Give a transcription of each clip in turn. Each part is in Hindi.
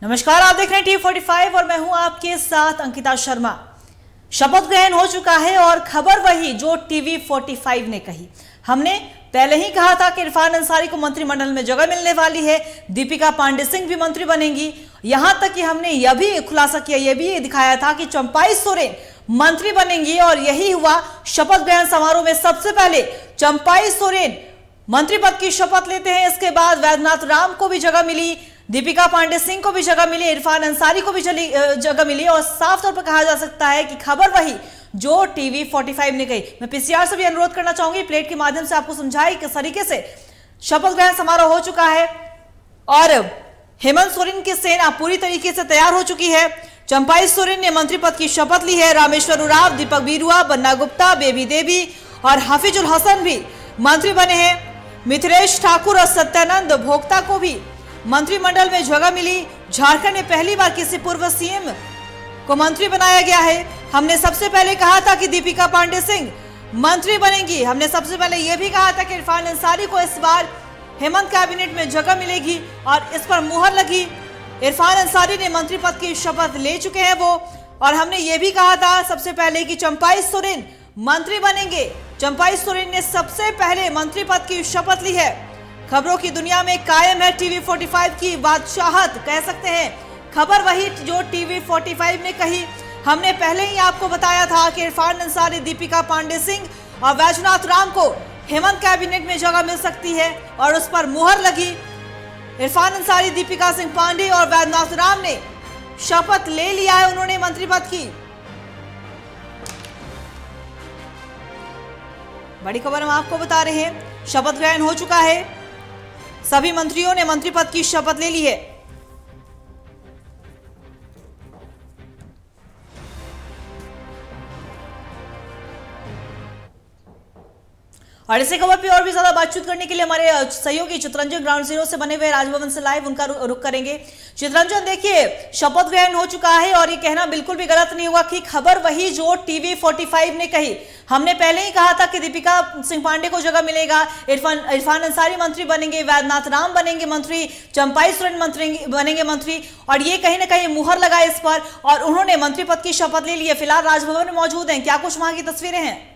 नमस्कार, आप देख रहे हैं T45 और मैं हूं आपके साथ अंकिता शर्मा। शपथ ग्रहण हो चुका है और खबर वही जो TV45 ने कही। हमने पहले ही कहा था कि इरफान अंसारी को मंत्रिमंडल में जगह मिलने वाली है, दीपिका पांडे सिंह भी मंत्री बनेंगी। यहां तक कि हमने यह भी खुलासा किया, यह भी दिखाया था कि चंपाई सोरेन मंत्री बनेंगी और यही हुआ। शपथ ग्रहण समारोह में सबसे पहले चंपाई सोरेन मंत्री पद की शपथ लेते हैं। इसके बाद वैद्यनाथ राम को भी जगह मिली, दीपिका पांडे सिंह को भी जगह मिली, इरफान अंसारी को भी जगह मिली और साफ तौर पर कहा जा सकता है कि खबर वही जो TV45 ने कही। मैं पीसीआर से भी अनुरोध करना चाहूंगी प्लेट के माध्यम से आपको समझाए किस तरीके से शपथ ग्रहण समारोह हो चुका है और हेमंत सोरेन की सेना पूरी तरीके से तैयार हो चुकी है। चंपाई सोरेन ने मंत्री पद की शपथ ली है। रामेश्वर उरांव, दीपक बिरुआ, बन्ना गुप्ता, बेबी देवी और हाफिजुल हसन भी मंत्री बने हैं। मिथिलेश ठाकुर और सत्यानंद भोक्ता को भी मंत्रिमंडल में जगह मिली। झारखंड में पहली बार किसी पूर्व सीएम को मंत्री बनाया गया है। हमने सबसे पहले कहा था कि दीपिका पांडे सिंह मंत्री बनेंगी। हमने सबसे पहले यह भी कहा था कि इरफान अंसारी को इस बार हेमंत कैबिनेट में जगह मिलेगी और इस पर मुहर लगी। इरफान अंसारी ने मंत्री पद की शपथ ले चुके हैं वो, और हमने ये भी कहा था सबसे पहले कि चंपाई सोरेन मंत्री बनेंगे। चंपाई सोरेन ने सबसे पहले मंत्री पद की शपथ ली है। खबरों की दुनिया में कायम है TV45 की बादशाहत, कह सकते हैं। खबर वही जो TV45 ने कही। हमने पहले ही आपको बताया था कि इरफान अंसारी, दीपिका पांडे सिंह और वैद्यनाथ राम को हेमंत कैबिनेट में जगह मिल सकती है और उस पर मुहर लगी। इरफान अंसारी, दीपिका सिंह पांडे और वैद्यनाथ राम ने शपथ ले लिया है उन्होंने मंत्री पद की। बड़ी खबर हम आपको बता रहे हैं, शपथ ग्रहण हो चुका है। सभी मंत्रियों ने मंत्री पद की शपथ ले ली है। और इसी खबर पे और भी ज्यादा बातचीत करने के लिए हमारे सहयोगी चित्रंजन ग्राउंड जीरो से बने हुए राजभवन से लाइव उनका रुख करेंगे। चित्रंजन, देखिए शपथ ग्रहण हो चुका है और ये कहना बिल्कुल भी गलत नहीं हुआ कि खबर वही जो TV45 ने कही। हमने पहले ही कहा था कि दीपिका सिंह पांडे को जगह मिलेगा, इरफान अंसारी मंत्री बनेंगे, वैद्यनाथ राम बनेंगे मंत्री, चंपाई सोरेन बनेंगे मंत्री, और ये कहीं ना कहीं मुहर लगा इस पर और उन्होंने मंत्री पद की शपथ ले ली है। फिलहाल राजभवन में मौजूद हैं, क्या कुछ वहां की तस्वीरें हैं?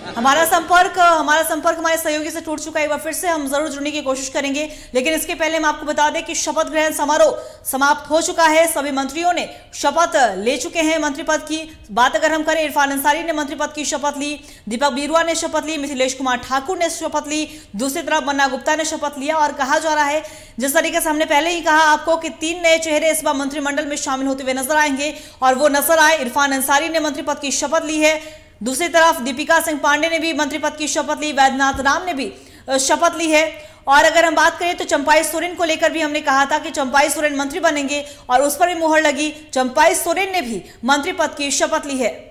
हमारा संपर्क हमारे सहयोगी से टूट चुका है। एक बार फिर से हम जरूर जुड़ने की कोशिश करेंगे, लेकिन इसके पहले हम आपको बता दें कि शपथ ग्रहण समारोह समाप्त हो चुका है। सभी मंत्रियों ने शपथ ले चुके हैं मंत्री पद की। बात अगर हम करें, इरफान अंसारी ने मंत्री पद की शपथ ली, दीपक बिरुआ ने शपथ ली, मिथिलेश कुमार ठाकुर ने शपथ ली, दूसरी तरफ बन्ना गुप्ता ने शपथ लिया। और कहा जा रहा है, जिस तरीके से हमने पहले ही कहा आपको कि 3 नए चेहरे इस बार मंत्रिमंडल में शामिल होते हुए नजर आएंगे और वो नजर आए। इरफान अंसारी ने मंत्री पद की शपथ ली है, दूसरी तरफ दीपिका सिंह पांडे ने भी मंत्री पद की शपथ ली, वैद्यनाथ राम ने भी शपथ ली है। और अगर हम बात करें तो चंपाई सोरेन को लेकर भी हमने कहा था कि चंपाई सोरेन मंत्री बनेंगे और उस पर भी मुहर लगी। चंपाई सोरेन ने भी मंत्री पद की शपथ ली है।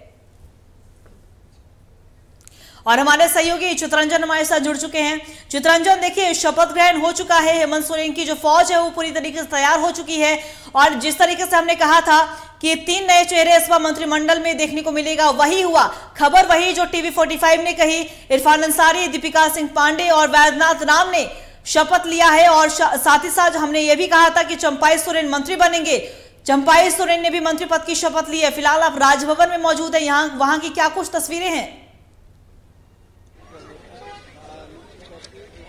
और हमारे सहयोगी चित्रंजन हमारे साथ जुड़ चुके हैं। चित्रंजन, देखिए शपथ ग्रहण हो चुका है, हेमंत सोरेन की जो फौज है वो पूरी तरीके से तैयार हो चुकी है और जिस तरीके से हमने कहा था कि 3 नए चेहरे इस बार मंत्रिमंडल में देखने को मिलेगा, वही हुआ। खबर वही जो TV45 ने कही। इरफान अंसारी, दीपिका सिंह पांडे और वैद्यनाथ राम ने शपथ लिया है और साथ ही साथ हमने ये भी कहा था कि चंपाई सोरेन मंत्री बनेंगे। चंपाई सोरेन ने भी मंत्री पद की शपथ ली है। फिलहाल आप राजभवन में मौजूद है, यहाँ वहां की क्या कुछ तस्वीरें हैं?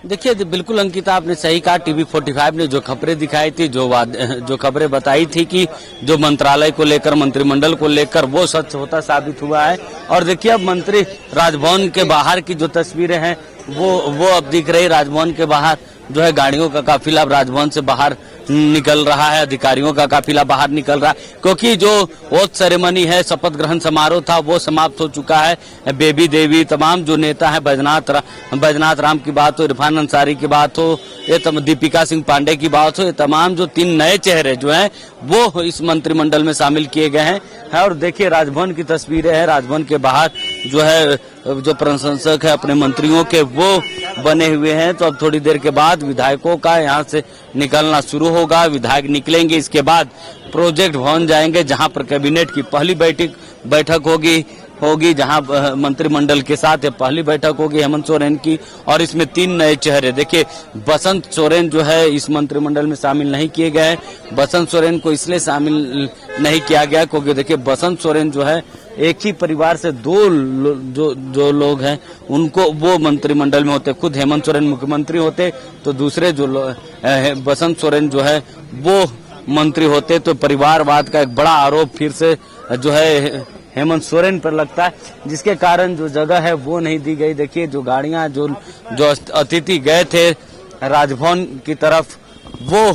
देखिए, बिल्कुल अंकिता, आपने सही कहा। TV45 ने जो खबरें दिखाई थी, जो खबरें बताई थी कि जो मंत्रालय को लेकर, मंत्रिमंडल को लेकर, वो सच होता साबित हुआ है। और देखिए, अब मंत्री राजभवन के बाहर की जो तस्वीरें हैं वो अब दिख रही। राजभवन के बाहर जो है गाड़ियों का काफिला राजभवन से बाहर निकल रहा है, अधिकारियों का काफिला बाहर निकल रहा है, क्योंकि जो ओथ सेरेमनी है, शपथ ग्रहण समारोह था, वो समाप्त हो चुका है। बेबी देवी, तमाम जो नेता है, बैजनाथ राम की बात हो, इरफान अंसारी की बात हो, ये दीपिका सिंह पांडे की बात हो, ये तमाम जो 3 नए चेहरे जो हैं वो इस मंत्रिमंडल में शामिल किए गए हैं। और देखिए, राजभवन की तस्वीरें हैं। राजभवन के बाहर जो है जो प्रशंसक है अपने मंत्रियों के, वो बने हुए हैं। तो अब थोड़ी देर के बाद विधायकों का यहाँ से निकलना शुरू होगा। विधायक निकलेंगे, इसके बाद प्रोजेक्ट भवन जाएंगे, जहाँ पर कैबिनेट की पहली बैठक होगी, जहां मंत्रिमंडल के साथ पहली बैठक होगी हेमंत सोरेन की। और इसमें 3 नए चेहरे, देखिए बसंत सोरेन जो है इस मंत्रिमंडल में शामिल नहीं किए गए हैं। बसंत सोरेन को इसलिए शामिल नहीं किया गया क्योंकि देखिए बसंत सोरेन जो है एक ही परिवार से 2 जो लोग हैं उनको वो मंत्रिमंडल में होते। खुद हेमंत सोरेन मुख्यमंत्री होते तो दूसरे जो बसंत सोरेन जो है वो मंत्री होते। तो परिवारवाद का एक बड़ा आरोप फिर से जो है हेमंत सोरेन पर लगता है, जिसके कारण जो जगह है वो नहीं दी गई। देखिए जो गाड़ियां जो अतिथि गए थे राजभवन की तरफ, वो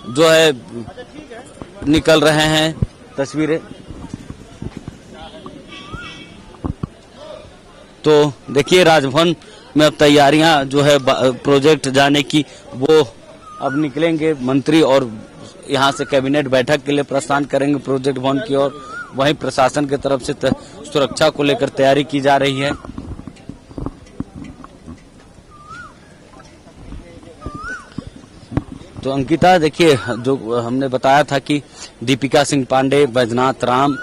जो है निकल रहे हैं। तस्वीरें तो देखिए राजभवन में अब तैयारियां जो है प्रोजेक्ट जाने की, वो अब निकलेंगे मंत्री और यहां से कैबिनेट बैठक के लिए प्रस्थान करेंगे प्रोजेक्ट भवन की ओर। वहीं प्रशासन की तरफ से सुरक्षा को लेकर तैयारी की जा रही है। तो अंकिता देखिए जो हमने बताया था कि दीपिका सिंह पांडे, बैजनाथ राम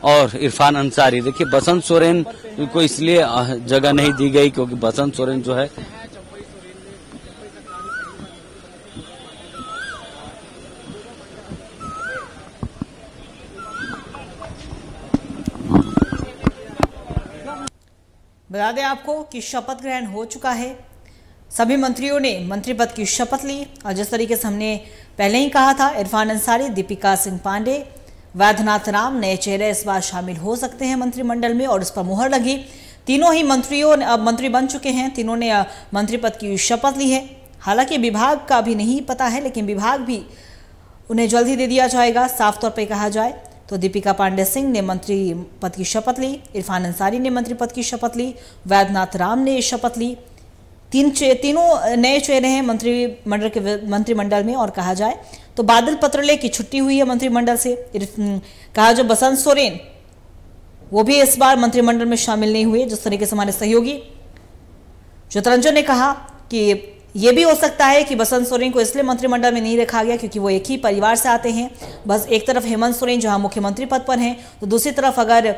और इरफान अंसारी, देखिए बसंत सोरेन को इसलिए जगह नहीं दी गई क्योंकि बसंत सोरेन जो है बता दें आपको कि शपथ ग्रहण हो चुका है। सभी मंत्रियों ने मंत्री पद की शपथ ली और जिस तरीके से हमने पहले ही कहा था, इरफान अंसारी, दीपिका सिंह पांडे, वैद्यनाथ राम नए चेहरे इस बार शामिल हो सकते हैं मंत्रिमंडल में और इस पर मुहर लगी। तीनों ही मंत्रियों अब मंत्री बन चुके हैं, तीनों ने मंत्री पद की शपथ ली है। हालांकि विभाग का भी नहीं पता है, लेकिन विभाग भी उन्हें जल्द ही दे दिया जाएगा। साफ तौर पर कहा जाए तो दीपिका पांडे सिंह ने मंत्री पद की शपथ ली, इरफान अंसारी ने मंत्री पद की शपथ ली, वैद्यनाथ राम ने शपथ ली। तीनों नए चेहरे हैं मंत्रिमंडल में। और कहा जाए तो बादल पत्रलेख की छुट्टी हुई है मंत्रिमंडल से। कहा जो बसंत सोरेन वो भी इस बार मंत्रिमंडल में शामिल नहीं हुए। जिस तरीके से हमारे सहयोगी चितरंजन ने कहा कि ये भी हो सकता है कि बसंत सोरेन को इसलिए मंत्रिमंडल में नहीं रखा गया क्योंकि वो एक ही परिवार से आते हैं। बस एक तरफ हेमंत सोरेन जहां मुख्यमंत्री पद पर हैं, तो दूसरी तरफ अगर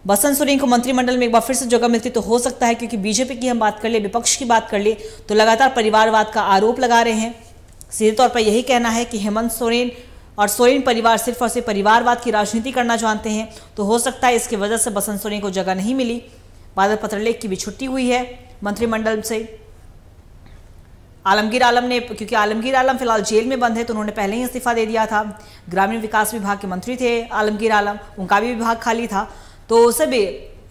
बसंत सोरेन को मंत्रिमंडल में एक बार फिर से जगह मिलती तो हो सकता है, क्योंकि बीजेपी की हम बात कर ले, विपक्ष की बात कर ले तो लगातार परिवारवाद का आरोप लगा रहे हैं। सीधे तौर पर यही कहना है कि हेमंत सोरेन और सोरेन परिवार सिर्फ और सिर्फ परिवारवाद की राजनीति करना जानते हैं। तो हो सकता है इसकी वजह से बसंत सोरेन को जगह नहीं मिली। बादल पत्रलेख की भी छुट्टी हुई है मंत्रिमंडल से। आलमगीर आलम ने, क्योंकि आलमगीर आलम फिलहाल जेल में बंद है तो उन्होंने पहले ही इस्तीफा दे दिया था। ग्रामीण विकास विभाग के मंत्री थे आलमगीर आलम, उनका भी विभाग खाली था तो उसे भी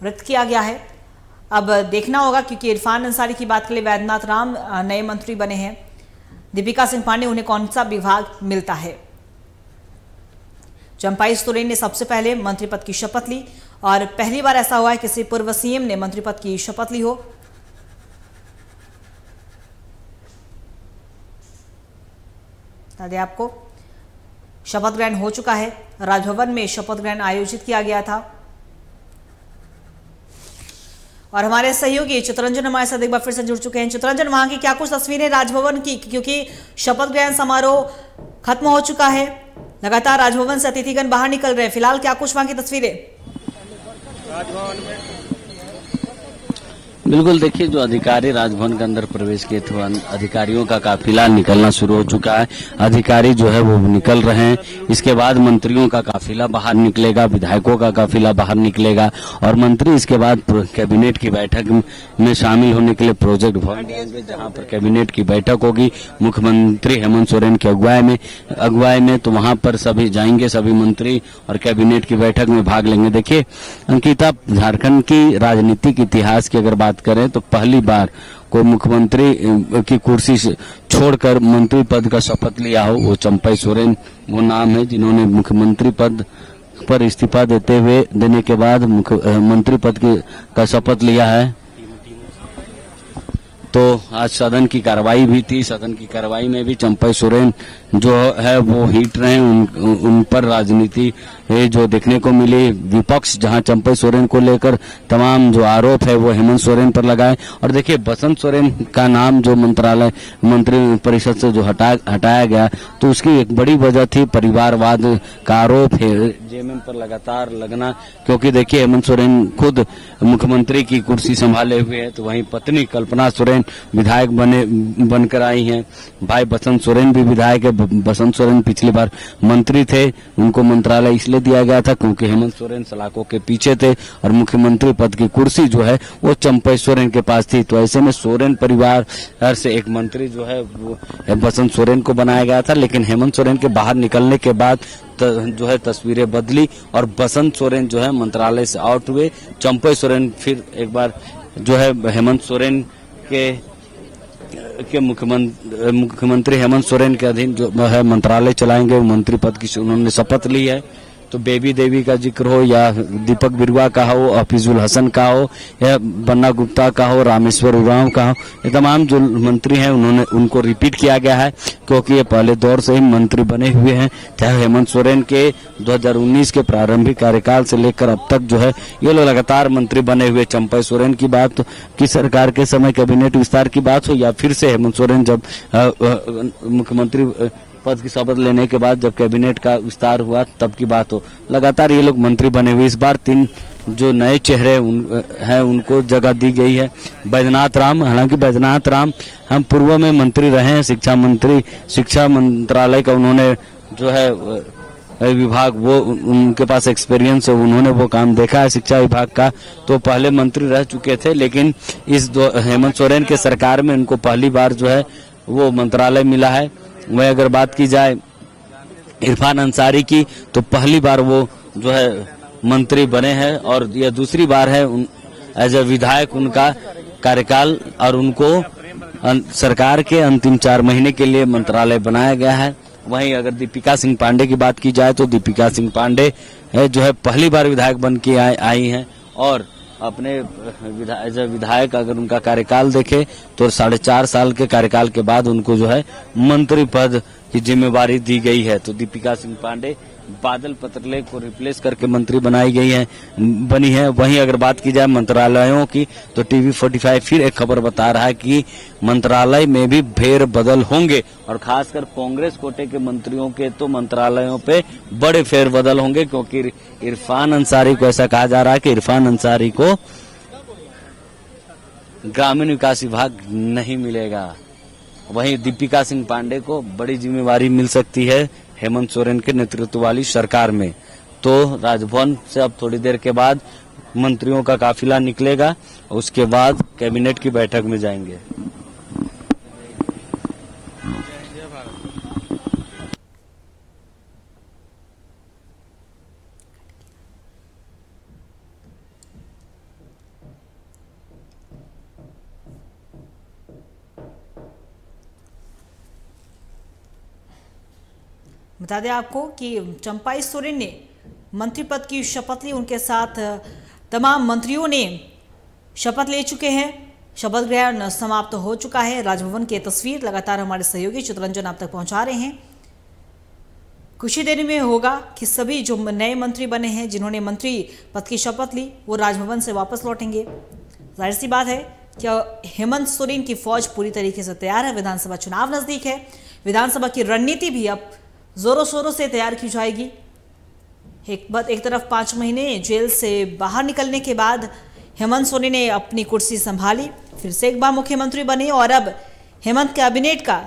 रिक्त किया गया है। अब देखना होगा, क्योंकि इरफान अंसारी की बात के लिए वैद्यनाथ राम नए मंत्री बने हैं, दीपिका सिंह पांडे, उन्हें कौन सा विभाग मिलता है। चंपाई सोरेन ने सबसे पहले मंत्री पद की शपथ ली और पहली बार ऐसा हुआ है किसी पूर्व सीएम ने मंत्री पद की शपथ ली हो। बता दें आपको शपथ ग्रहण हो चुका है। राजभवन में शपथ ग्रहण आयोजित किया गया था और हमारे सहयोगी चितरंजन हमारे साथ एक बार फिर से जुड़ चुके हैं। चितरंजन, वहां की क्या कुछ तस्वीरें राजभवन की, क्योंकि शपथ ग्रहण समारोह खत्म हो चुका है, लगातार राजभवन से अतिथिगण बाहर निकल रहे हैं, फिलहाल क्या कुछ वहां की तस्वीरें राजभवन में? बिल्कुल, देखिए जो अधिकारी राजभवन के अंदर प्रवेश किए थे अधिकारियों का काफिला निकलना शुरू हो चुका है। अधिकारी जो है वो निकल रहे हैं। इसके बाद मंत्रियों का काफिला बाहर निकलेगा, विधायकों का काफिला बाहर निकलेगा और मंत्री इसके बाद कैबिनेट की बैठक में शामिल होने के लिए प्रोजेक्ट भवन जाएंगे, जहां पर कैबिनेट की बैठक होगी मुख्यमंत्री हेमंत सोरेन की अगुवाई में। तो वहां पर सभी जाएंगे, सभी मंत्री और कैबिनेट की बैठक में भाग लेंगे। देखिए अंकिता, झारखंड की राजनीतिक इतिहास की अगर बात करें तो पहली बार कोई मुख्यमंत्री की कुर्सी से छोड़कर मंत्री पद का शपथ लिया हो वो चंपाई सोरेन वो नाम है, जिन्होंने मुख्यमंत्री पद पर इस्तीफा देने के बाद मंत्री पद का शपथ लिया है। तो आज सदन की कार्रवाई भी थी, सदन की कार्रवाई में भी चंपाई सोरेन जो है वो हिट रहे, उन पर राजनीति जो देखने को मिली। विपक्ष जहां चंपई सोरेन को लेकर तमाम जो आरोप है वो हेमंत सोरेन पर लगाए। और देखिए बसंत सोरेन का नाम जो मंत्रालय मंत्री परिषद से जो हटाया गया, तो उसकी एक बड़ी वजह थी परिवारवाद का आरोप है जेएमएम पर लगातार लगना। क्योंकि देखिए हेमंत सोरेन खुद मुख्यमंत्री की कुर्सी संभाले हुए है, तो वहीं पत्नी कल्पना सोरेन विधायक बनकर आई हैं। भाई बसंत सोरेन भी विधायक है। बसंत सोरेन पिछली बार मंत्री थे, उनको मंत्रालय इसलिए दिया गया था क्योंकि हेमंत सोरेन सलाखों के पीछे थे और मुख्यमंत्री पद की कुर्सी जो है वो चंपई सोरेन के पास थी। तो ऐसे में सोरेन परिवार से एक मंत्री जो है वो बसंत सोरेन को बनाया गया था। लेकिन हेमंत सोरेन के बाहर निकलने के बाद जो है तस्वीरें बदली और बसंत सोरेन जो है मंत्रालय से आउट हुए। चंपई सोरेन फिर एक बार जो है हेमंत सोरेन के मुख्यमंत्री हेमंत सोरेन के अधीन जो है मंत्रालय चलाएंगे। मंत्री पद की उन्होंने शपथ ली है। तो बेबी देवी का जिक्र हो या दीपक बिरुआ का हो, हफीजुल हसन का हो या बन्ना गुप्ता का हो, रामेश्वर उरांव का हो, ये तमाम जो मंत्री हैं उनको रिपीट किया गया है क्योंकि ये पहले दौर से ही मंत्री बने हुए हैं। चाहे हेमंत सोरेन के 2019 के प्रारंभिक कार्यकाल से लेकर अब तक जो है ये लोग लगातार मंत्री बने हुए। चंपई सोरेन की बात की सरकार के समय कैबिनेट विस्तार की बात हो या फिर से हेमंत सोरेन जब मुख्यमंत्री पद की शपथ लेने के बाद जब कैबिनेट का विस्तार हुआ तब की बात हो, लगातार ये लोग मंत्री बने हुए। इस बार 3 जो नए चेहरे हैं उनको जगह दी गई है। बैजनाथ राम, हालांकि बैजनाथ राम हम पूर्व में मंत्री रहे हैं, शिक्षा मंत्री, शिक्षा मंत्रालय का उन्होंने जो है विभाग वो उनके पास एक्सपीरियंस है, उन्होंने वो काम देखा है शिक्षा विभाग का, तो पहले मंत्री रह चुके थे। लेकिन इस हेमंत सोरेन के सरकार में उनको पहली बार जो है वो मंत्रालय मिला है। वह अगर बात की जाए इरफान अंसारी की तो पहली बार वो जो है मंत्री बने हैं और यह दूसरी बार है एज ए विधायक उनका कार्यकाल और उनको सरकार के अंतिम 4 महीने के लिए मंत्रालय बनाया गया है। वहीं अगर दीपिका सिंह पांडे की बात की जाए तो दीपिका सिंह पांडे जो है पहली बार विधायक बन के आई हैं और अपने विधायक अगर उनका कार्यकाल देखे तो 4.5 साल के कार्यकाल के बाद उनको जो है मंत्री पद की जिम्मेवारी दी गई है। तो दीपिका सिंह पांडे बादल पत्रलेख को रिप्लेस करके मंत्री बनी है। वहीं अगर बात की जाए मंत्रालयों की तो टीवी 45 फिर एक खबर बता रहा है कि मंत्रालय में भी फेर बदल होंगे और खासकर कांग्रेस कोटे के मंत्रियों के तो मंत्रालयों पे बड़े फेर बदल होंगे क्योंकि इरफान अंसारी को ऐसा कहा जा रहा है कि इरफान अंसारी को ग्रामीण विकास विभाग नहीं मिलेगा। वहीं दीपिका सिंह पांडे को बड़ी जिम्मेवारी मिल सकती है हेमंत सोरेन के नेतृत्व वाली सरकार में। तो राजभवन से अब थोड़ी देर के बाद मंत्रियों का काफिला निकलेगा और उसके बाद कैबिनेट की बैठक में जाएंगे। बता दें आपको कि चंपई सोरेन ने मंत्री पद की शपथ ली, उनके साथ तमाम मंत्रियों ने शपथ ले चुके हैं। शपथ ग्रहण समाप्त हो चुका है। राजभवन की तस्वीर लगातार हमारे सहयोगी चित्रंजन आप तक पहुंचा रहे हैं। कुछ ही देर में होगा कि सभी जो नए मंत्री बने हैं जिन्होंने मंत्री पद की शपथ ली वो राजभवन से वापस लौटेंगे। जाहिर सी बात है कि हेमंत सोरेन की फौज पूरी तरीके से तैयार है। विधानसभा चुनाव नजदीक है, विधानसभा की रणनीति भी अब जोरों शोरों से तैयार की जाएगी। एक तरफ 5 महीने जेल से बाहर निकलने के बाद हेमंत सोरेन ने अपनी कुर्सी संभाली, फिर से एक बार मुख्यमंत्री बने और अब हेमंत कैबिनेट का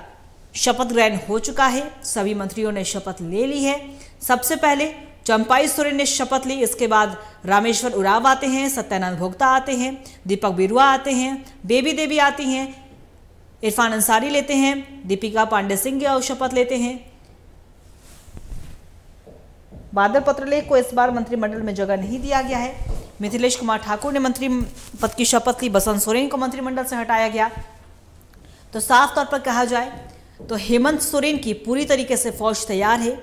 शपथ ग्रहण हो चुका है। सभी मंत्रियों ने शपथ ले ली है। सबसे पहले चंपई सोरेन ने शपथ ली, इसके बाद रामेश्वर उरांव आते हैं, सत्यानंद भोक्ता आते हैं, दीपक बिरुआ आते हैं, बेबी देवी आती हैं, इरफान अंसारी लेते हैं, दीपिका पांडे सिंह शपथ लेते हैं। बादल पत्रलेख को इस बार मंत्रिमंडल में जगह नहीं दिया गया है। मिथिलेश कुमार ठाकुर ने मंत्री पद की शपथ ली, बसंत सोरेन को मंत्रिमंडल से हटाया गया। तो साफ तौर पर कहा जाए तो हेमंत सोरेन की पूरी तरीके से फौज तैयार है।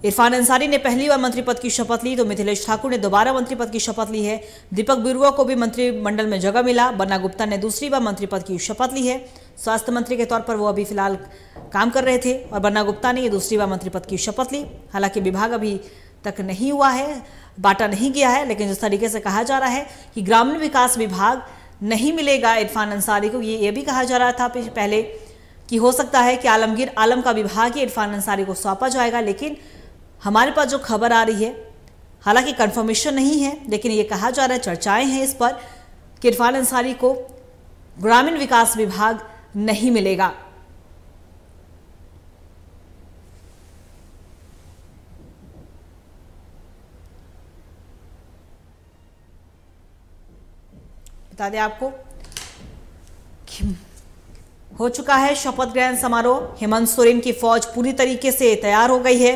इरफान अंसारी ने पहली बार मंत्री पद की शपथ ली तो मिथिलेश ठाकुर ने दोबारा मंत्री पद की शपथ ली है। दीपक बिरुआ को भी मंत्रिमंडल में जगह मिला। बन्ना गुप्ता ने दूसरी बार मंत्री पद की शपथ ली है। स्वास्थ्य मंत्री के तौर पर वो अभी फिलहाल काम कर रहे थे और बन्ना गुप्ता ने ये दूसरी बार मंत्री पद की शपथ ली। हालांकि विभाग अभी तक नहीं हुआ है, बांटा नहीं गया है। लेकिन जिस तरीके से कहा जा रहा है कि ग्रामीण विकास विभाग नहीं मिलेगा इरफान अंसारी को, ये भी कहा जा रहा था पहले कि हो सकता है कि आलमगीर आलम का विभाग ही इरफान अंसारी को सौंपा जाएगा। लेकिन हमारे पास जो खबर आ रही है, हालांकि कंफर्मेशन नहीं है, लेकिन ये कहा जा रहा है, चर्चाएं हैं इस पर कि इरफान अंसारी को ग्रामीण विकास विभाग नहीं मिलेगा। बता दें आपको कि हो चुका है शपथ ग्रहण समारोह। हेमंत सोरेन की फौज पूरी तरीके से तैयार हो गई है।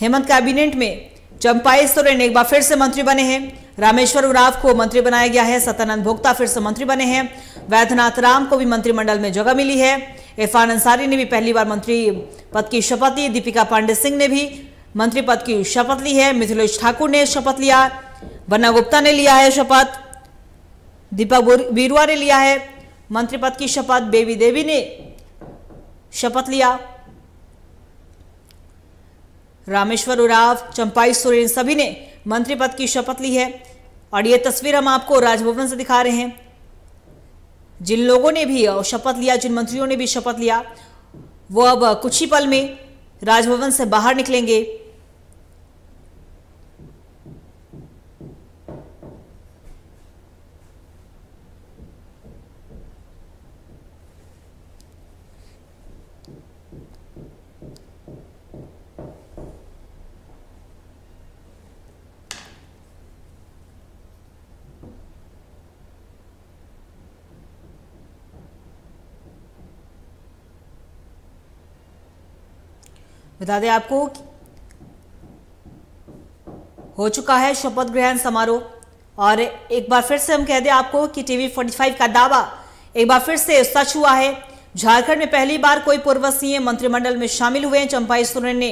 हेमंत कैबिनेट में चंपाई सोरेन एक बार फिर से मंत्री बने हैं। रामेश्वर उरांव को मंत्री बनाया गया है। सत्यानंद भोक्ता फिर से मंत्री बने हैं। वैद्यनाथ राम को भी मंत्रिमंडल में जगह मिली है। इरफान अंसारी ने भी पहली बार मंत्री पद की शपथ ली। दीपिका पांडे सिंह ने भी मंत्री पद की शपथ ली है। मिथिलेश ठाकुर ने शपथ लिया। बन्ना गुप्ता ने लिया है शपथ। दीपक बिरुआ ने लिया है मंत्री पद की शपथ। बेबी देवी ने शपथ लिया। रामेश्वर उरांव, चंपाई सोरेन सभी ने मंत्री पद की शपथ ली है। और ये तस्वीर हम आपको राजभवन से दिखा रहे हैं। जिन लोगों ने भी शपथ लिया, जिन मंत्रियों ने भी शपथ लिया, वो अब कुछ ही पल में राजभवन से बाहर निकलेंगे। बता दें आपको हो चुका है शपथ ग्रहण समारोह। और एक बार फिर से हम कह दें आपको कि टीवी 45 का दावा एक बार फिर से सच हुआ है। झारखंड में पहली बार कोई पूर्व सीएम मंत्रिमंडल में शामिल हुए हैं। चंपाई सोरेन ने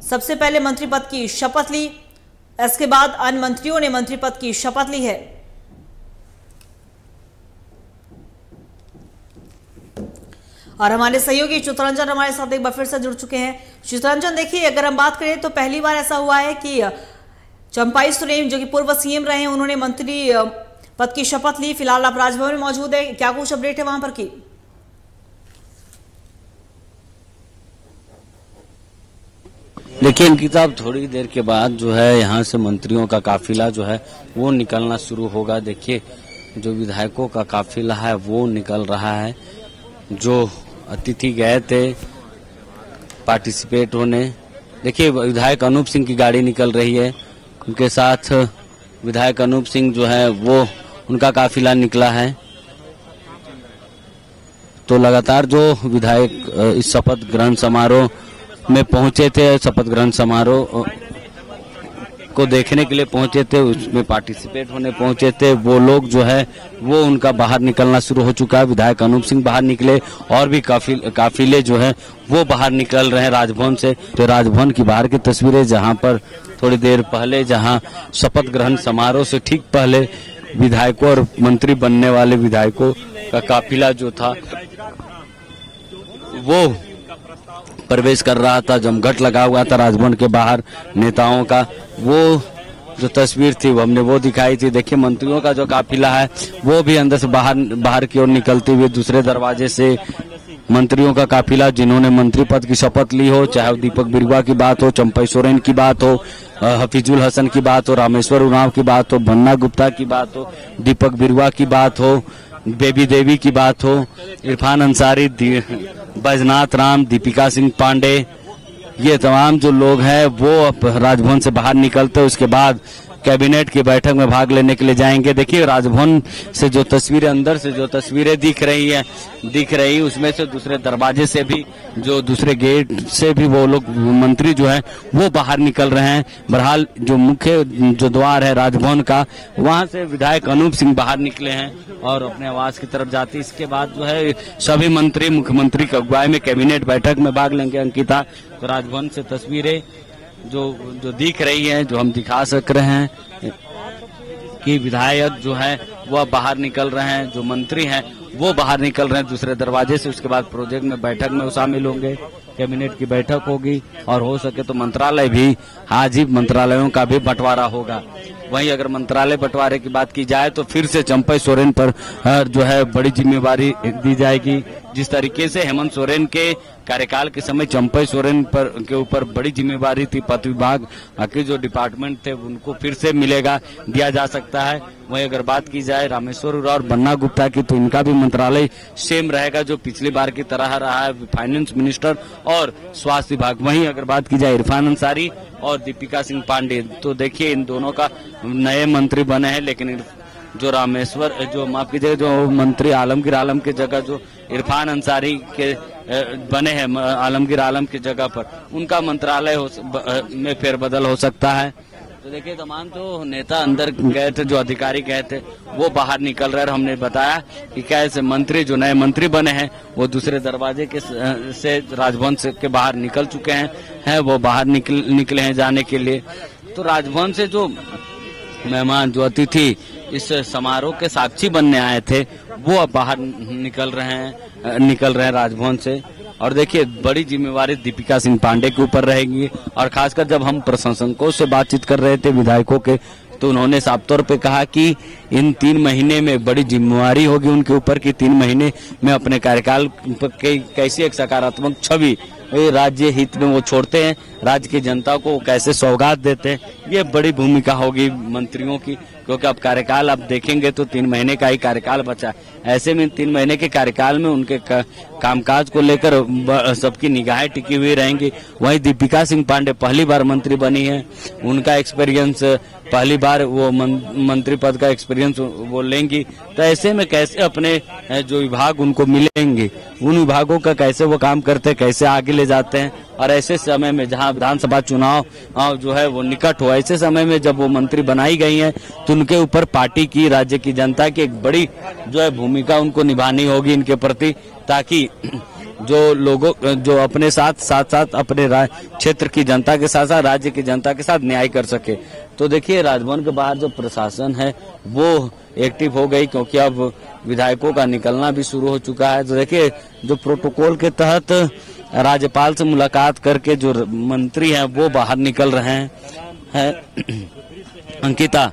सबसे पहले मंत्री पद की शपथ ली। इसके बाद अन्य मंत्रियों ने मंत्री पद की शपथ ली है। और हमारे सहयोगी चित्रंजन हमारे साथ एक बार फिर से जुड़ चुके हैं। चित्रंजन, देखिए, अगर हम बात करें तो पहली बार ऐसा हुआ है कि चंपाई सोरेन जो कि पूर्व सीएम रहे हैं, उन्होंने मंत्री पद की शपथ ली। फिलहाल आप राजभवन में मौजूद है, क्या कुछ अपडेट है वहां पर की? देखिए अंकिता, अब थोड़ी देर के बाद जो है यहाँ से मंत्रियों का काफिला जो है वो निकलना शुरू होगा। देखिए, जो विधायकों का काफिला है वो निकल रहा है। जो अतिथि गए थे पार्टिसिपेट होने, देखिए विधायक अनूप सिंह की गाड़ी निकल रही है। उनके साथ विधायक अनूप सिंह जो है वो उनका काफिला निकला है। तो लगातार जो विधायक इस शपथ ग्रहण समारोह में पहुंचे थे, शपथ ग्रहण समारोह को देखने के लिए पहुंचे थे, उसमें पार्टिसिपेट होने पहुंचे थे, वो लोग जो है वो उनका बाहर निकलना शुरू हो चुका है। विधायक अनूप सिंह बाहर निकले और भी काफिले जो है वो बाहर निकल रहे हैं राजभवन से। तो राजभवन की बाहर की तस्वीरें, जहां पर थोड़ी देर पहले, जहां शपथ ग्रहण समारोह से ठीक पहले विधायकों और मंत्री बनने वाले विधायकों का काफिला जो था वो प्रवेश कर रहा था। जमघट लगा हुआ था राजभवन के बाहर नेताओं का। वो जो तस्वीर थी वो हमने वो दिखाई थी। देखिए, मंत्रियों का जो काफिला है वो भी अंदर से बाहर की ओर निकलते हुए दूसरे दरवाजे से मंत्रियों का काफिला, जिन्होंने मंत्री पद की शपथ ली हो, चाहे दीपक बिरुआ की बात हो, चंपाई सोरेन की बात हो, हफीजुल हसन की बात हो, रामेश्वर उरांव की बात हो, बन्ना गुप्ता की बात हो, दीपक बिरुआ की बात हो, बेबी देवी की बात हो, इरफान अंसारी, बैजनाथ राम, दीपिका सिंह पांडे, ये तमाम जो लोग हैं वो अब राजभवन से बाहर निकलते उसके बाद कैबिनेट की बैठक में भाग लेने के लिए जाएंगे। देखिए, राजभवन से जो तस्वीरें, अंदर से जो तस्वीरें दिख रही उसमें से दूसरे दरवाजे से भी, जो दूसरे गेट से भी वो लोग मंत्री जो है वो बाहर निकल रहे हैं। बहरहाल जो मुख्य जो द्वार है राजभवन का, वहां से विधायक अनूप सिंह बाहर निकले हैं और अपने आवास की तरफ जाते। इसके बाद जो है सभी मंत्री मुख्यमंत्री की अगुवाई में कैबिनेट बैठक में भाग लेंगे। अंकिता, तो राजभवन से तस्वीरें जो दिख रही है, जो हम दिखा सक रहे हैं कि विधायक जो है वो बाहर निकल रहे हैं, जो मंत्री हैं वो बाहर निकल रहे हैं दूसरे दरवाजे से। उसके बाद प्रोजेक्ट में बैठक में वो शामिल होंगे। कैबिनेट की बैठक होगी और हो सके तो मंत्रालय भी, आज ही मंत्रालयों का भी बंटवारा होगा। वहीं अगर मंत्रालय बंटवारे की बात की जाए तो फिर से चंपई सोरेन पर जो है बड़ी जिम्मेवारी दी जाएगी। जिस तरीके से हेमंत सोरेन के कार्यकाल के समय चंपई सोरेन पर के ऊपर बड़ी जिम्मेवारी थी, पथ विभाग के जो डिपार्टमेंट थे उनको फिर से दिया जा सकता है। वहीं अगर बात की जाए रामेश्वर उरांव और बन्ना गुप्ता की तो इनका भी मंत्रालय सेम रहेगा जो पिछली बार की तरह रहा है, फाइनेंस मिनिस्टर और स्वास्थ्य विभाग। वहीं अगर बात की जाए इरफान अंसारी और दीपिका सिंह पांडे, तो देखिए इन दोनों का नए मंत्री बने हैं, लेकिन जो माफ कीजिए जो मंत्री आलमगीर आलम की जगह जो इरफान अंसारी के बने हैं आलमगीर आलम की जगह पर, उनका मंत्रालय में फेरबदल हो सकता है। तो देखिए तमाम जो नेता अंदर गए थे, जो अधिकारी गए थे वो बाहर निकल रहे हैं। हमने बताया कि कैसे मंत्री जो नए मंत्री बने हैं वो दूसरे दरवाजे से राजभवन से के बाहर निकल चुके हैं वो बाहर निकले हैं जाने के लिए। तो राजभवन से जो मेहमान जो अतिथि इस समारोह के साक्षी बनने आए थे वो अब बाहर निकल रहे हैं राजभवन से। और देखिए बड़ी जिम्मेवारी दीपिका सिंह पांडे के ऊपर रहेगी। और खासकर जब हम प्रशंसकों से बातचीत कर रहे थे विधायकों के, तो उन्होंने साफ तौर पे कहा कि इन 3 महीने में बड़ी जिम्मेवारी होगी उनके ऊपर कि 3 महीने में अपने कार्यकाल के कैसी एक सकारात्मक छवि राज्य हित में वो छोड़ते हैं, राज्य की जनता को कैसे सौगात देते हैं, ये बड़ी भूमिका होगी मंत्रियों की। क्योंकि अब कार्यकाल आप देखेंगे तो 3 महीने का ही कार्यकाल बचा है। ऐसे में 3 महीने के कार्यकाल में उनके कामकाज को लेकर सबकी निगाहें टिकी हुई रहेंगी। वहीं दीपिका सिंह पांडे पहली बार मंत्री बनी है, उनका एक्सपीरियंस पहली बार वो मंत्री पद का एक्सपीरियंस वो लेंगी। तो ऐसे में कैसे अपने जो विभाग उनको मिलेंगे, उन विभागों का कैसे वो काम करते हैं, कैसे आगे ले जाते हैं। और ऐसे समय में जहां विधानसभा चुनाव जो है वो निकट हो, ऐसे समय में जब वो मंत्री बनाई गई हैं तो उनके ऊपर पार्टी की, राज्य की जनता की एक बड़ी जो है भूमिका उनको निभानी होगी इनके प्रति, ताकि जो लोगों जो अपने साथ अपने क्षेत्र की जनता के साथ साथ राज्य की जनता के साथ न्याय कर सके। तो देखिए राजभवन के बाहर जो प्रशासन है वो एक्टिव हो गई, क्योंकि अब विधायकों का निकलना भी शुरू हो चुका है। तो देखिए जो प्रोटोकॉल के तहत राज्यपाल से मुलाकात करके जो मंत्री हैं वो बाहर निकल रहे हैं। अंकिता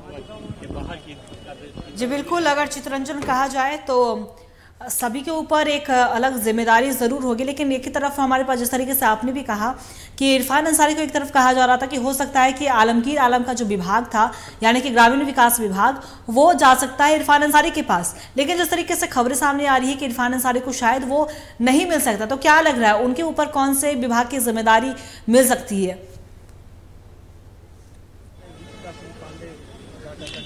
जी बिल्कुल, अगर चित्रंजन कहा जाए तो सभी के ऊपर एक अलग जिम्मेदारी जरूर होगी, लेकिन एक ही तरफ हमारे पास जिस तरीके से आपने भी कहा कि इरफान अंसारी को एक तरफ कहा जा रहा था कि हो सकता है कि आलमगीर आलम का जो विभाग था यानी कि ग्रामीण विकास विभाग वो जा सकता है इरफान अंसारी के पास, लेकिन जिस तरीके से खबरें सामने आ रही है कि इरफान अंसारी को शायद वो नहीं मिल सकता, तो क्या लग रहा है उनके ऊपर कौन से विभाग की जिम्मेदारी मिल सकती है?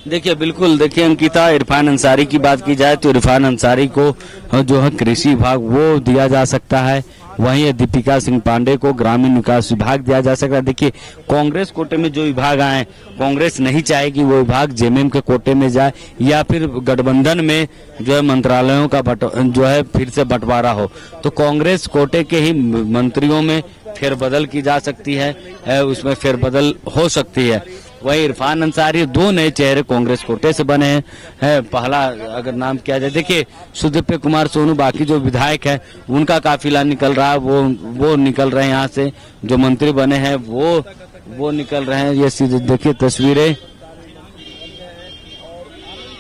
देखिए बिल्कुल, देखिए अंकिता, इरफान अंसारी की बात की जाए तो इरफान अंसारी को जो है कृषि विभाग वो दिया जा सकता है। वहीं दीपिका सिंह पांडे को ग्रामीण विकास विभाग दिया जा सकता है। देखिए कांग्रेस कोटे में जो विभाग आए, कांग्रेस नहीं चाहेगी वो विभाग जेएमएम के कोटे में जाए या फिर गठबंधन में जो है मंत्रालयों का जो है फिर से बंटवारा हो, तो कांग्रेस कोटे के ही मंत्रियों में फेरबदल की जा सकती है, उसमें फेरबदल हो सकती है। वही इरफान अंसारी 2 नए चेहरे कांग्रेस कोटे से बने हैं। पहला अगर नाम किया जाए, देखिए सुदीप्य कुमार सोनू, बाकी जो विधायक है उनका काफिला निकल रहा है, वो निकल रहे हैं यहाँ से, जो मंत्री बने हैं वो निकल रहे हैं। ये सीधे देखिए तस्वीरें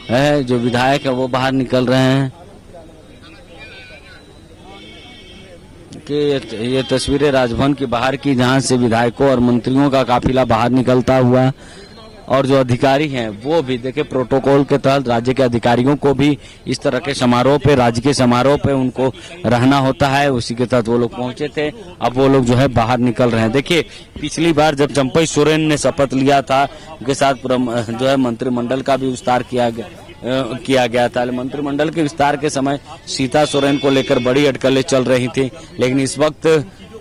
है, जो विधायक है वो बाहर निकल रहे हैं कि ये तस्वीरें राजभवन के बाहर की, जहां से विधायकों और मंत्रियों का काफिला बाहर निकलता हुआ, और जो अधिकारी हैं वो भी देखिए प्रोटोकॉल के तहत राज्य के अधिकारियों को भी इस तरह के समारोह पे, राज्य के समारोह पे उनको रहना होता है, उसी के तहत वो लोग पहुंचे थे। अब वो लोग जो है बाहर निकल रहे हैं। देखिए पिछली बार जब चंपई सोरेन ने शपथ लिया था, उनके साथ जो है मंत्रिमंडल का भी विस्तार किया गया था। मंत्रिमंडल के विस्तार के समय सीता सोरेन को लेकर बड़ी अटकलें चल रही थी, लेकिन इस वक्त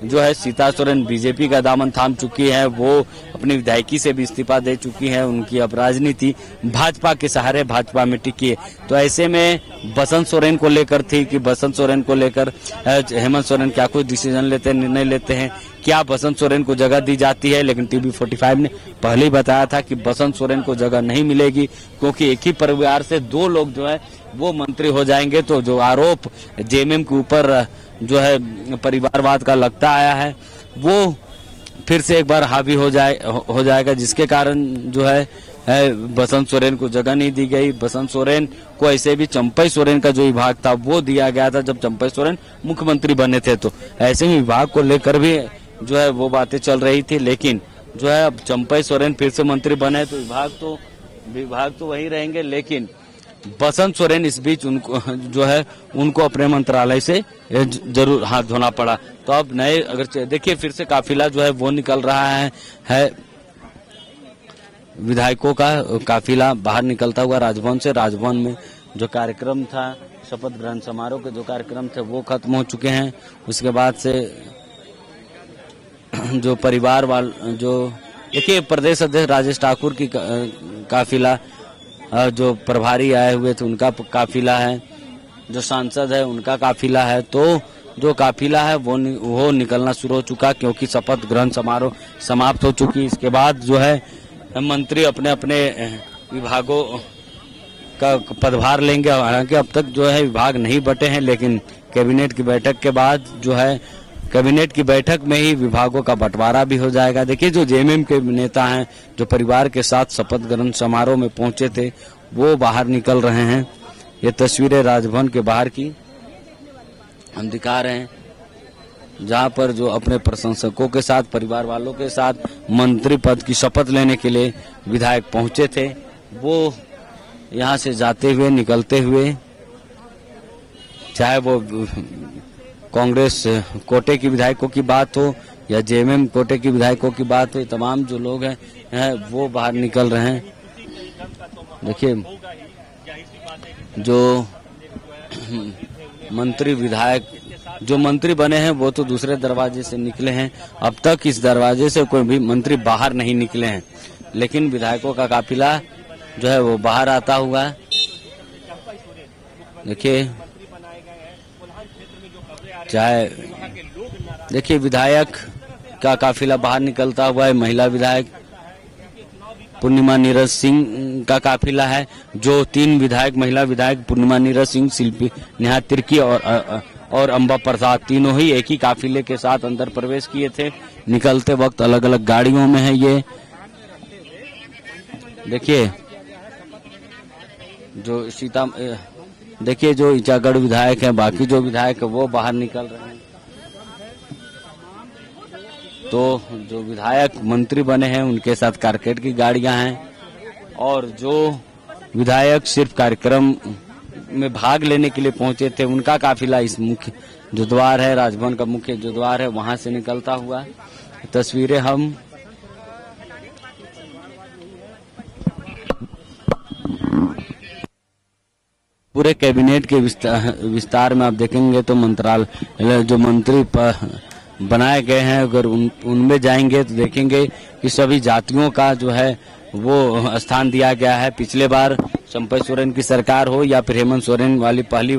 जो है सीता सोरेन बीजेपी का दामन थाम चुकी है, वो अपनी विधायकी से भी इस्तीफा दे चुकी है। उनकी अब राजनीति भाजपा के सहारे भाजपा में टिकी है। तो ऐसे में बसंत सोरेन को लेकर थी कि बसंत सोरेन को लेकर हेमंत सोरेन क्या कुछ डिसीजन लेते हैं, निर्णय लेते हैं, क्या बसंत सोरेन को जगह दी जाती है। लेकिन टीवी 45 ने पहले ही बताया था कि बसंत सोरेन को जगह नहीं मिलेगी, क्योंकि एक ही परिवार से 2 लोग जो है वो मंत्री हो जाएंगे। तो जो आरोप जेएमएम के ऊपर जो है परिवारवाद का लगता आया है वो फिर से एक बार हावी हो जाएगा, जिसके कारण जो है बसंत सोरेन को जगह नहीं दी गई। बसंत सोरेन को ऐसे भी चंपई सोरेन का जो विभाग था वो दिया गया था जब चंपई सोरेन मुख्यमंत्री बने थे, तो ऐसे में विभाग को लेकर भी जो है वो बातें चल रही थी। लेकिन जो है अब चंपई सोरेन फिर से मंत्री बने तो विभाग तो वही रहेंगे, लेकिन बसंत सोरेन इस बीच उनको अपने मंत्रालय से जरूर हाथ धोना पड़ा। तो अब नए अगर देखिए फिर से काफिला जो है वो निकल रहा है विधायकों का काफिला बाहर निकलता हुआ राजभवन से। राजभवन में जो कार्यक्रम था, शपथ ग्रहण समारोह के जो कार्यक्रम थे वो खत्म हो चुके हैं। उसके बाद से जो परिवार जो देखिए प्रदेश अध्यक्ष राजेश ठाकुर की काफिला, जो प्रभारी आए हुए थे उनका काफिला है, जो सांसद है उनका काफिला है। तो जो काफिला है वो निकलना शुरू हो चुका, क्योंकि शपथ ग्रहण समारोह समाप्त हो चुकी। इसके बाद जो है मंत्री अपने अपने विभागों का पदभार लेंगे। हालांकि अब तक जो है विभाग नहीं बटे हैं, लेकिन कैबिनेट की बैठक के बाद जो है कैबिनेट की बैठक में ही विभागों का बंटवारा भी हो जाएगा। देखिए जो जेएमएम के नेता हैं जो परिवार के साथ शपथ ग्रहण समारोह में पहुंचे थे वो बाहर निकल रहे हैं। ये तस्वीरें राजभवन के बाहर की हम दिखा रहे हैं, जहां पर जो अपने प्रशंसकों के साथ, परिवार वालों के साथ मंत्री पद की शपथ लेने के लिए विधायक पहुंचे थे, वो यहां से जाते हुए निकलते हुए, चाहे वो कांग्रेस कोटे की विधायकों की बात हो या जेएमएम कोटे की विधायकों की बात हो, तमाम जो लोग हैं वो बाहर निकल रहे हैं। देखिए जो मंत्री विधायक जो मंत्री बने हैं वो तो दूसरे दरवाजे से निकले हैं। अब तक इस दरवाजे से कोई भी मंत्री बाहर नहीं निकले हैं, लेकिन विधायकों का काफिला जो है वो बाहर आता हुआ है। देखिए देखिए विधायक का काफिला बाहर निकलता हुआ है। महिला विधायक पूर्णिमा नीरज सिंह का काफिला है। जो 3 विधायक, महिला विधायक पूर्णिमा नीरज सिंह, शिल्पी नेहा तिर्की और अंबा प्रसाद, तीनों ही एक ही काफिले के साथ अंदर प्रवेश किए थे। निकलते वक्त अलग अलग गाड़ियों में है ये। देखिए जो ईचागढ़ विधायक है, बाकी जो विधायक है वो बाहर निकल रहे हैं। तो जो विधायक मंत्री बने हैं उनके साथ कारकेड की गाड़ियां हैं, और जो विधायक सिर्फ कार्यक्रम में भाग लेने के लिए पहुंचे थे उनका काफिला इस मुख्य जो द्वार है, राजभवन का मुख्य जो द्वार है, वहां से निकलता हुआ। तस्वीरें हम पूरे कैबिनेट के विस्तार में आप देखेंगे तो मंत्रालय जो मंत्री बनाए गए हैं, अगर उनमें जाएंगे तो देखेंगे कि सभी जातियों का जो है वो स्थान दिया गया है। पिछले बार चंपई सोरेन की सरकार हो या फिर हेमंत सोरेन वाली पहली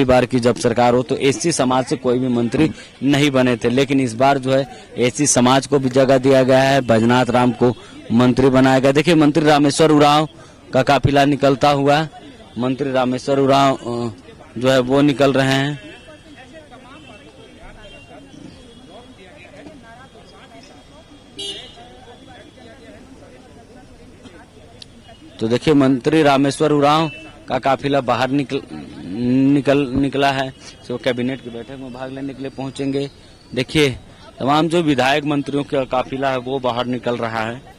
बार की जब सरकार हो तो एससी समाज से कोई भी मंत्री नहीं बने थे, लेकिन इस बार जो है एससी समाज को भी जगह दिया गया है। बैजनाथ राम को मंत्री बनाया गया। देखिए मंत्री रामेश्वर उरांव का काफिला निकलता हुआ, मंत्री रामेश्वर उरांव जो है वो निकल रहे हैं। तो देखिए मंत्री रामेश्वर उरांव का काफिला बाहर निकला है, जो कैबिनेट की बैठक में भाग लेने के लिए पहुंचेंगे। देखिए तमाम जो विधायक मंत्रियों का काफिला है वो बाहर निकल रहा है।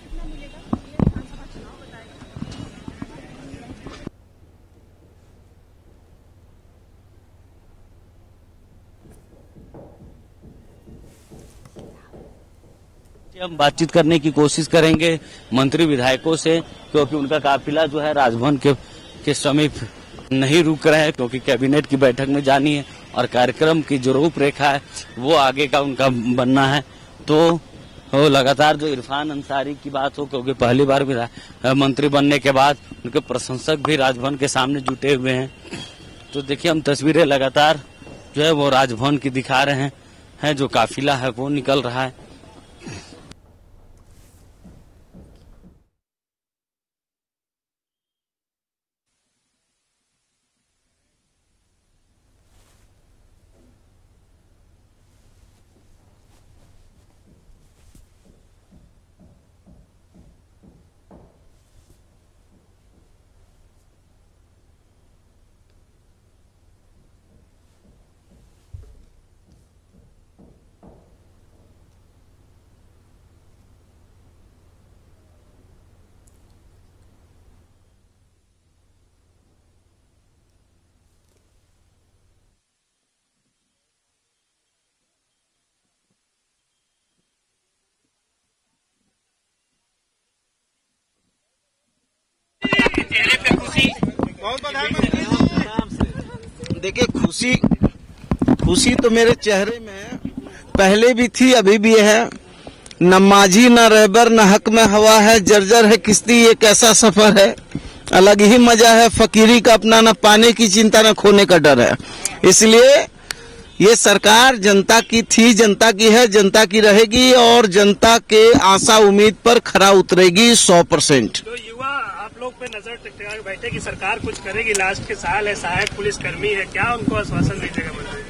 हम बातचीत करने की कोशिश करेंगे मंत्री विधायकों से, क्योंकि उनका काफिला जो है राजभवन के समीप नहीं रुक रहा है, क्योंकि कैबिनेट की बैठक में जानी है और कार्यक्रम की जो रूपरेखा है वो आगे का उनका बनना है। तो लगातार जो इरफान अंसारी की बात हो, क्योंकि पहली बार मंत्री बनने के बाद उनके प्रशंसक भी राजभवन के सामने जुटे हुए हैं। तो देखिए हम तस्वीरें लगातार जो है वो राजभवन की दिखा रहे हैं, जो काफिला है वो निकल रहा है। देखिए, खुशी तो मेरे चेहरे में पहले भी थी, अभी भी है। न माझी न रहबर न हक में हवा है, जर्जर है किश्ती ये कैसा सफर है। अलग ही मजा है फकीरी का अपना, न पाने की चिंता न खोने का डर है। इसलिए ये सरकार जनता की थी, जनता की है, जनता की रहेगी और जनता के आशा उम्मीद पर खरा उतरेगी 100%। तो युवा आप लोग पे नजर टिका के बैठे कि सरकार कुछ करेगी, लास्ट के साल है, सहायक पुलिस कर्मी है, क्या उनको आश्वासन दीजिएगा मंत्री?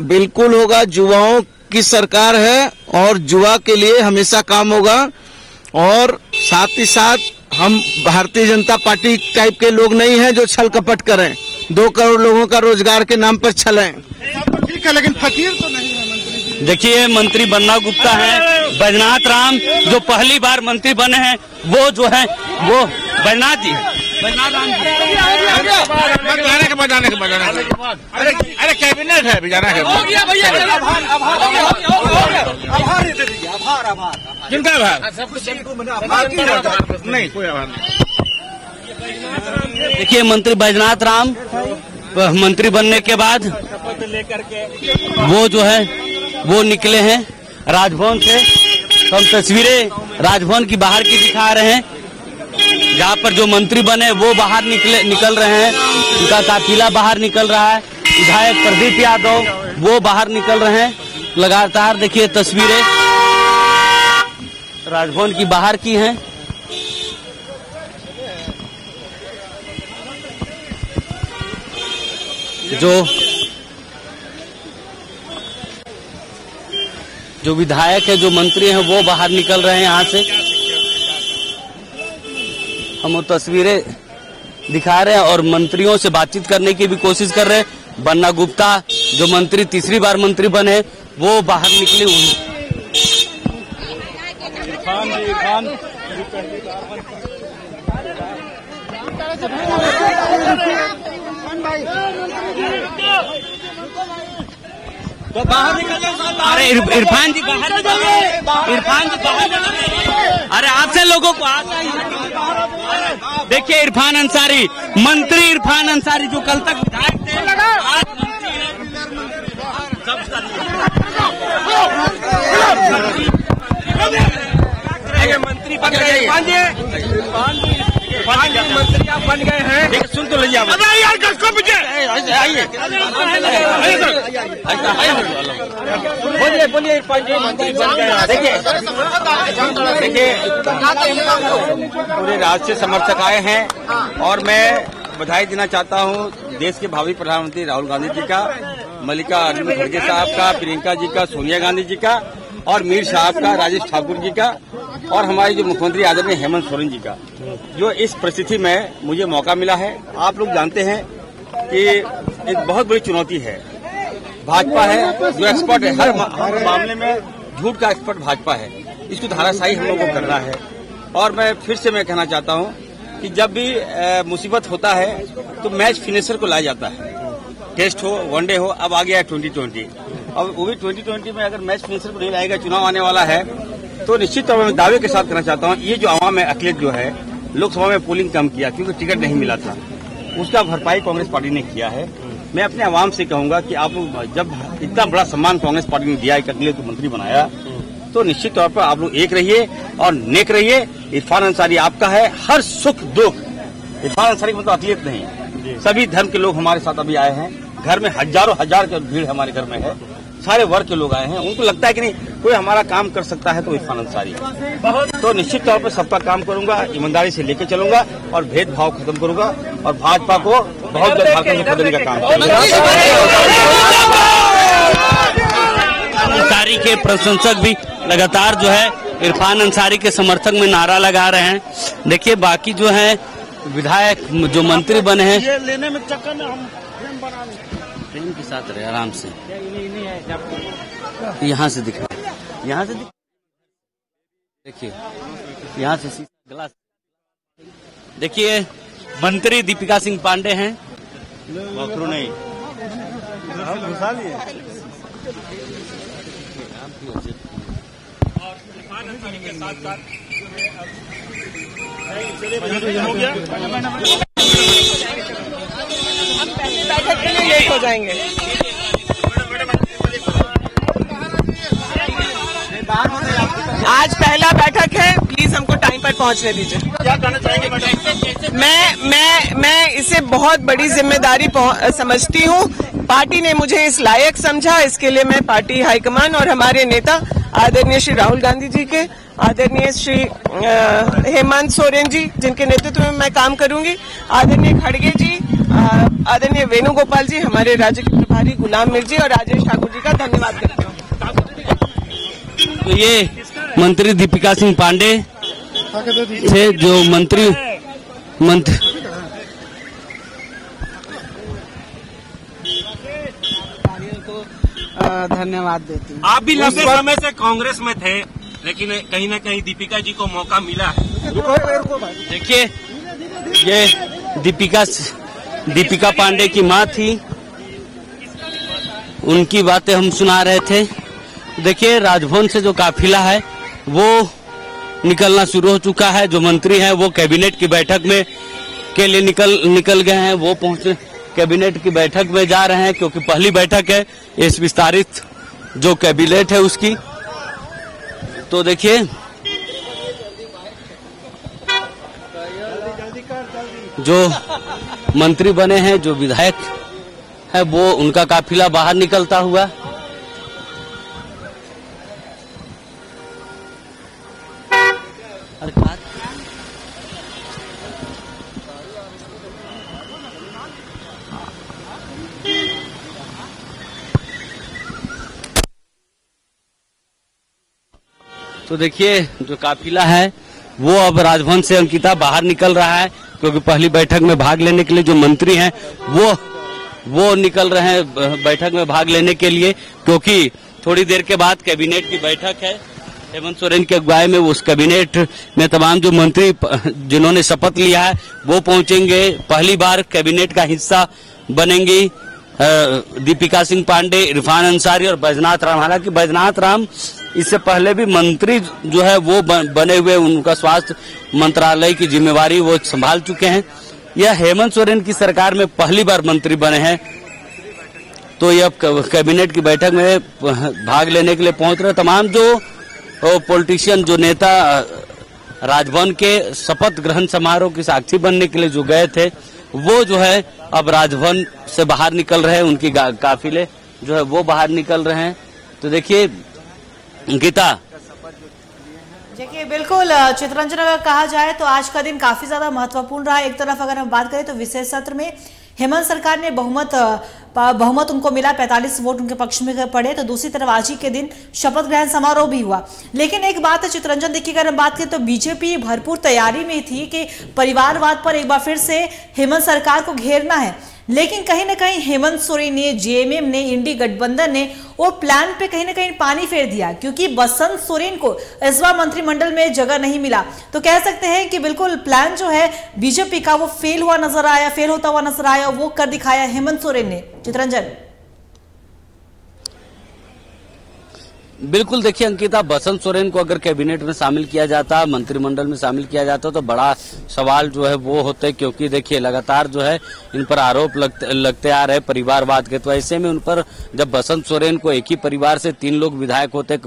बिल्कुल होगा। युवाओं की सरकार है और युवा के लिए हमेशा काम होगा। और साथ ही साथ हम भारतीय जनता पार्टी टाइप के लोग नहीं हैं जो छल कपट करें, 2 करोड़ लोगों का रोजगार के नाम पर छलें। ठीक है, लेकिन फकीर तो नहीं है मंत्री। देखिए, मंत्री बन्ना गुप्ता है, बैजनाथ राम जो पहली बार मंत्री बने हैं, वो जो है वो बैजनाथ जी, बैजनाथ राम जी। बजाने के अरे कैबिनेट है, बजाना है। जिनका आभार नहीं, कोई आभार नहीं। देखिए, मंत्री बैजनाथ राम मंत्री बनने के बाद वो जो है वो निकले हैं राजभवन से। तो हम तस्वीरें राजभवन की बाहर की दिखा रहे हैं, जहाँ पर जो मंत्री बने वो बाहर निकल रहे हैं, उनका काफिला बाहर निकल रहा है। विधायक प्रदीप यादव वो बाहर निकल रहे हैं लगातार। देखिए, तस्वीरें राजभवन की बाहर की हैं। जो विधायक है, जो मंत्री हैं, वो बाहर निकल रहे हैं यहाँ से। हम वो तस्वीरें दिखा रहे हैं और मंत्रियों से बातचीत करने की भी कोशिश कर रहे हैं। बन्ना गुप्ता जो मंत्री तीसरी बार मंत्री बने, वो बाहर निकले हुए। तो बाहर निकल, अरे इरफान जी बाहर निकलिए, इरफान जी बाहर निकलिए। अरे आपसे लोगों को आता ही। देखिए, इरफान अंसारी, मंत्री इरफान अंसारी जो कल तक विधायक थे, आज मंत्री मंत्री बन गए। मंत्री आप बन गए हैं, सुन तो लीजिए। बोलिए मंत्री बन गए। देखिए, पूरे राज्य से समर्थक आए हैं और मैं बधाई देना चाहता हूं देश के भावी प्रधानमंत्री राहुल गांधी जी का, मल्लिकार्जुन खड़गे साहब का, प्रियंका जी का, सोनिया गांधी जी का और मीर साहब का, राजेश ठाकुर जी का और हमारे जो मुख्यमंत्री आदरणीय हेमंत सोरेन जी का, जो इस परिस्थिति में मुझे मौका मिला है। आप लोग जानते हैं कि एक बहुत बड़ी चुनौती है। भाजपा है जो एक्सपर्ट है, हर मामले में झूठ का एक्सपर्ट भाजपा है, इसको धाराशाही हम लोगों को करना है। और मैं फिर से कहना चाहता हूं कि जब भी मुसीबत होता है तो मैच फिनिशर को लाया जाता है। टेस्ट हो, वनडे हो, अब आ गया है 2020। अब वो भी 2020 में अगर मैच फिनिशर को नहीं लाएगा, चुनाव आने वाला है, तो निश्चित तौर पर मैं दावे के साथ कहना चाहता हूँ, ये जो आवाम में अखिलेश जो है लोकसभा में पोलिंग कम किया क्योंकि टिकट नहीं मिला था, उसका भरपाई कांग्रेस पार्टी ने किया है। मैं अपने आवाम से कहूंगा कि आप लोग जब इतना बड़ा सम्मान कांग्रेस पार्टी ने दिया, एक अखिलेश को मंत्री बनाया, तो निश्चित तौर पर आप लोग एक रहिए और नेक रहिए। इरफान अंसारी आपका है, हर सुख दुख। इरफान अंसारी मतलब अखिलेश नहीं, सभी धर्म के लोग हमारे साथ अभी आए हैं। घर में हजारों हजार की भीड़ हमारे घर में है, सारे वर्ग के लोग आए हैं। उनको लगता है कि नहीं कोई हमारा काम कर सकता है तो इरफान अंसारी है। तो निश्चित तौर पर सबका काम करूंगा, ईमानदारी से लेकर चलूंगा और भेदभाव खत्म करूंगा और भाजपा को बहुत जल्द झारखंड में बदलने का काम करूंगा। अंसारी के प्रशंसक भी लगातार जो है इरफान अंसारी के समर्थक में नारा लगा रहे हैं। देखिए, बाकी जो है विधायक जो मंत्री बने हैं, ये लेने में चक्कर में हम प्रेम के साथ रहे आराम से। यहाँ से दिखा, यहाँ से देखिए, यहाँ से ग्लास देखिए। मंत्री दीपिका सिंह पांडे हैं, नहीं घुसा लिए। हो गया। जाएंगे। आज पहला बैठक है, प्लीज हमको टाइम पर पहुंचने दीजिए। क्या कहना चाहेंगे मैडम? मैं इसे बहुत बड़ी जिम्मेदारी समझती हूँ। पार्टी ने मुझे इस लायक समझा, इसके लिए मैं पार्टी हाईकमान और हमारे नेता आदरणीय श्री राहुल गांधी जी के, आदरणीय श्री हेमंत सोरेन जी जिनके नेतृत्व में मैं काम करूंगी, आदरणीय खड़गे जी, आदरणीय वेणुगोपाल जी, हमारे राज्य के प्रभारी गुलाम मीर जी और राजेश ठाकुर जी का धन्यवाद करती हूँ। तो ये मंत्री दीपिका सिंह पांडे थे जो मंत्री धन्यवाद देती हूँ। आप भी लंबे समय से कांग्रेस में थे, लेकिन कहीं न कहीं दीपिका जी को मौका मिला है। देखिए, ये दीपिका पांडे की मां थी, उनकी बातें हम सुना रहे थे। देखिए, राजभवन से जो काफिला है वो निकलना शुरू हो चुका है। जो मंत्री हैं वो कैबिनेट की बैठक में के लिए निकल गए हैं, वो पहुंचे कैबिनेट की बैठक में जा रहे हैं, क्योंकि पहली बैठक है इस विस्तारित जो कैबिनेट है उसकी। तो देखिए, जो मंत्री बने हैं, जो विधायक है, वो उनका काफिला बाहर निकलता हुआ। तो देखिए, जो काफिला है वो अब राजभवन से अंकिता बाहर निकल रहा है, क्योंकि पहली बैठक में भाग लेने के लिए जो मंत्री हैं वो निकल रहे हैं बैठक में भाग लेने के लिए, क्योंकि थोड़ी देर के बाद कैबिनेट की बैठक है हेमंत सोरेन की अगुवाई में। उस कैबिनेट में तमाम जो मंत्री जिन्होंने शपथ लिया है वो पहुंचेंगे। पहली बार कैबिनेट का हिस्सा बनेंगी दीपिका सिंह पांडे, इरफान अंसारी और बैजनाथ राम। हालांकि बैजनाथ राम इससे पहले भी मंत्री जो है वो बने हुए, उनका स्वास्थ्य मंत्रालय की जिम्मेवारी वो संभाल चुके हैं। यह हेमंत सोरेन की सरकार में पहली बार मंत्री बने हैं, तो यह कैबिनेट की बैठक में भाग लेने के लिए पहुंच रहे। तमाम जो पॉलिटिशियन, जो नेता राजभवन के शपथ ग्रहण समारोह की साक्षी बनने के लिए जो गए थे, वो जो है अब राजभवन से बाहर निकल रहे हैं। उनकी काफिले जो है वो बाहर निकल रहे हैं। तो देखिए अंकिता, देखिए बिल्कुल चित्रंजन, अगर कहा जाए तो आज का दिन काफी ज्यादा महत्वपूर्ण रहा। एक तरफ अगर हम बात करें तो विशेष सत्र में हेमंत सरकार ने बहुमत उनको मिला, 45 वोट उनके पक्ष में पड़े। तो दूसरी तरफ आज ही के दिन शपथ ग्रहण समारोह भी हुआ। लेकिन एक बात है चित्रंजन, देखिए अगर हम बात करें तो बीजेपी भरपूर तैयारी में थी कि परिवारवाद पर एक बार फिर से हेमंत सरकार को घेरना है। लेकिन कहीं ना कहीं हेमंत सोरेन ने, जेएमएम ने, इंडी गठबंधन ने वो प्लान पे कहीं ना कहीं पानी फेर दिया, क्योंकि बसंत सोरेन को इस बार मंत्रिमंडल में जगह नहीं मिला। तो कह सकते हैं कि बिल्कुल प्लान जो है बीजेपी का वो फेल होता हुआ नजर आया, वो कर दिखाया हेमंत सोरेन ने। चित्रंजन, बिल्कुल। देखिए अंकिता, बसंत सोरेन को अगर कैबिनेट में शामिल किया जाता, मंत्रिमंडल में शामिल किया जाता, तो बड़ा सवाल जो है वो होते, क्योंकि देखिए लगातार जो है इन पर आरोप लगते आ रहे परिवारवाद के। तो ऐसे में उन पर, जब बसंत सोरेन को एक ही परिवार से 3 लोग विधायक होते,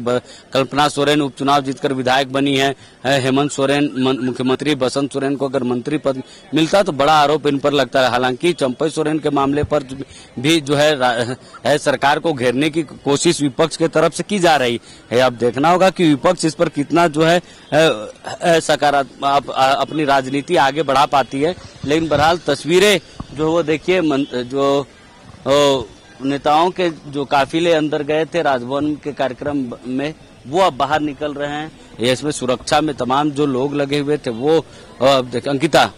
कल्पना सोरेन उपचुनाव जीतकर विधायक बनी है, हेमंत सोरेन मुख्यमंत्री, बसंत सोरेन को अगर मंत्री पद मिलता तो बड़ा आरोप इन पर लगता है। हालांकि चंपई सोरेन के मामले पर भी जो है सरकार को घेरने की कोशिश विपक्ष के तरफ से की जा रही है। अब देखना होगा कि विपक्ष इस पर कितना जो है सकारात्मक अपनी राजनीति आगे बढ़ा पाती है। लेकिन बहरहाल तस्वीरें जो वो देखिए, जो नेताओं के जो काफिले अंदर गए थे राजभवन के कार्यक्रम में, वो अब बाहर निकल रहे हैं। इसमें सुरक्षा में तमाम जो लोग लगे हुए थे वो अंकिता,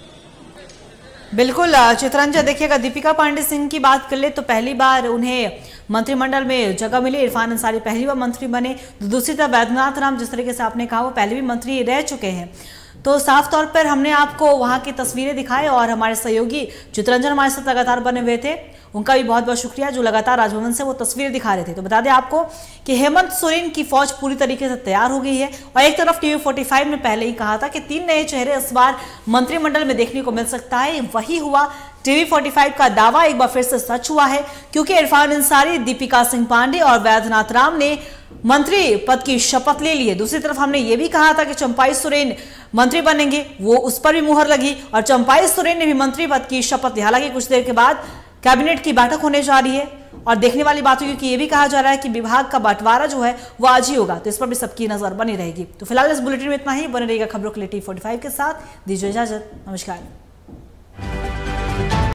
बिल्कुल चित्रंजन, देखिएगा दीपिका पांडे सिंह की बात कर ले तो पहली बार उन्हें मंत्रिमंडल में जगह मिली। इरफान अंसारी पहली बार मंत्री बने। दूसरी तरफ बैजनाथ राम, जिस तरीके से आपने कहा, वो पहले भी मंत्री रह चुके हैं। तो साफ तौर पर हमने आपको वहां की तस्वीरें दिखाई और हमारे सहयोगी चित्रंजन हमारे साथ लगातार बने हुए थे, उनका भी बहुत बहुत शुक्रिया जो लगातार राजभवन से वो तस्वीरें दिखा रहे थे। तो बता दें आपको कि हेमंत सोरेन की फौज पूरी तरीके से तैयार हो गई है। और एक तरफ टीवी 45 ने पहले ही कहा था कि 3 नए चेहरे इस बार मंत्रिमंडल में देखने को मिल सकता है, वही हुआ। टीवी 45 का दावा एक बार फिर से सच हुआ है, क्योंकि इरफान अंसारी, दीपिका सिंह पांडे और वैद्यनाथ राम ने मंत्री पद की शपथ ले ली है। दूसरी तरफ हमने ये भी कहा था कि चंपाई सोरेन मंत्री बनेंगे, वो उस पर भी मुहर लगी और चंपाई सोरेन ने भी मंत्री पद की शपथ ली। हालांकि कुछ देर के बाद कैबिनेट की बैठक होने जा रही है और देखने वाली बात होगी कि ये भी कहा जा रहा है कि विभाग का बंटवारा जो है वो आज ही होगा, तो इस पर भी सबकी नजर बनी रहेगी। तो फिलहाल इस बुलेटिन में इतना ही। बने रहिएगा खबरों के लिए टीवी 45 के साथ। दीजिए इजाजत, नमस्कार।